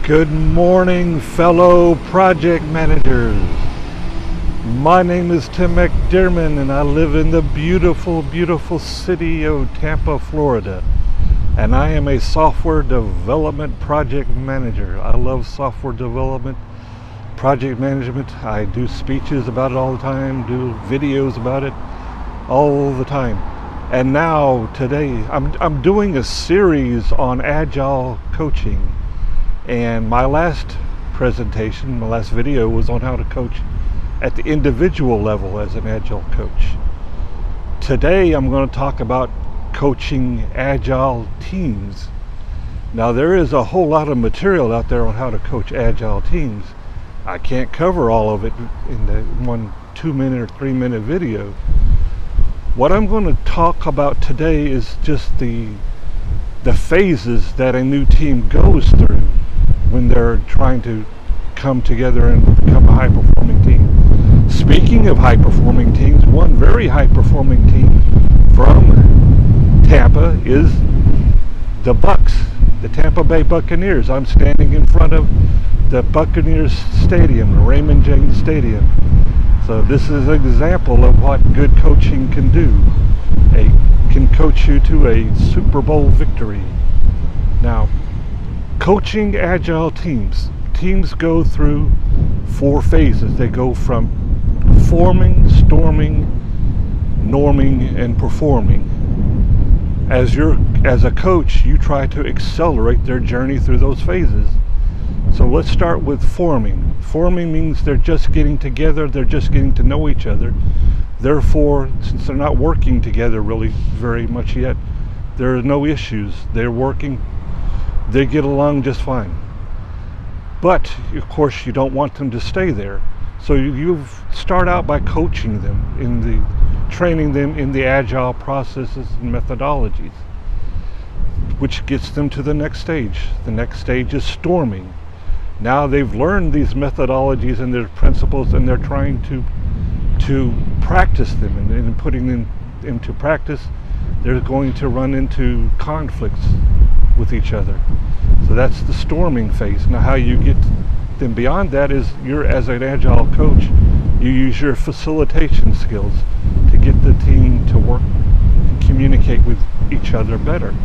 Good morning, fellow project managers. My name is Tim McDermott and I live in the beautiful, beautiful city of Tampa, Florida. And I am a software development project manager. I love software development, project management. I do speeches about it all the time, do videos about it all the time. And now today I'm doing a series on Agile coaching. And my last presentation, my last video was on how to coach at the individual level as an Agile coach. Today I'm going to talk about coaching Agile teams. Now there is a whole lot of material out there on how to coach Agile teams. I can't cover all of it in the 1, 2 minute or 3 minute video. What I'm going to talk about today is just the phases that a new team goes through when they're trying to come together and become a high-performing team. Speaking of high-performing teams, one very high-performing team from Tampa is the Bucks, the Tampa Bay Buccaneers. I'm standing in front of the Buccaneers Stadium, the Raymond James Stadium. So this is an example of what good coaching can do. It can coach you to a Super Bowl victory. Now, coaching Agile teams go through 4 phases. They go from forming, storming, norming, and performing. As a coach, you try to accelerate their journey through those phases. So let's start with forming. Forming means they're just getting together, they're just getting to know each other. Therefore, since they're not working together really very much yet, there are no issues. They're working, they get along just fine. But of course you don't want them to stay there. So you start out by coaching them, training them in the Agile processes and methodologies, which gets them to the next stage. The next stage is storming. Now they've learned these methodologies and their principles, and they're trying to practice them, and in putting them into practice, they're going to run into conflicts with each other. So that's the storming phase. Now how you get them beyond that is, as an Agile coach, you use your facilitation skills to get the team to work and communicate with each other better.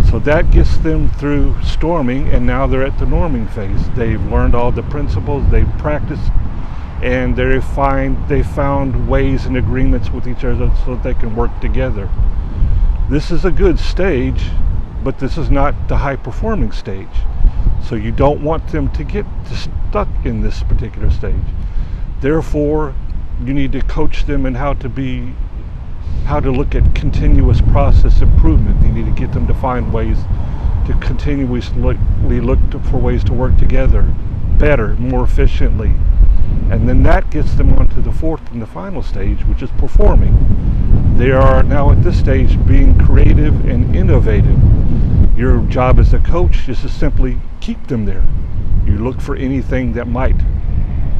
So that gets them through storming, and now they're at the norming phase. They've learned all the principles, they've practiced, and they found ways and agreements with each other so that they can work together. This is a good stage, but this is not the high-performing stage. So you don't want them to get stuck in this particular stage. Therefore, you need to coach them in how to look at continuous process improvement. You need to get them to find ways to continuously look for ways to work together better, more efficiently. And then that gets them onto the fourth and the final stage, which is performing. They are now at this stage being creative and innovative. Your job as a coach is to simply keep them there. You look for anything that might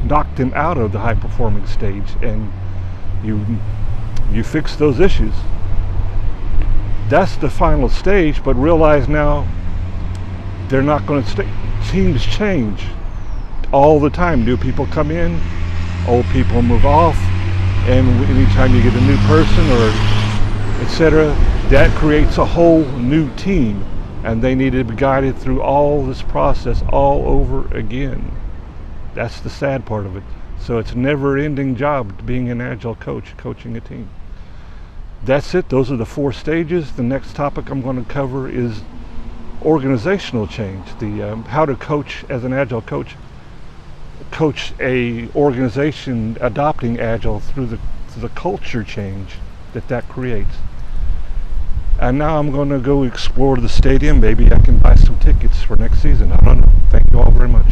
knock them out of the high-performing stage, and you fix those issues. That's the final stage, but realize now they're not going to stay. Teams change all the time. New people come in, old people move off, and anytime you get a new person or etc., that creates a whole new team, and they need to be guided through all this process all over again. That's the sad part of it. So it's a never-ending job being an Agile coach, coaching a team. That's it. Those are the 4 stages. The next topic I'm going to cover is organizational change. How to coach as an Agile coach a organization adopting Agile through the culture change that creates. And now I'm going to go explore the stadium. Maybe I can buy some tickets for next season. I don't know. Thank you all very much.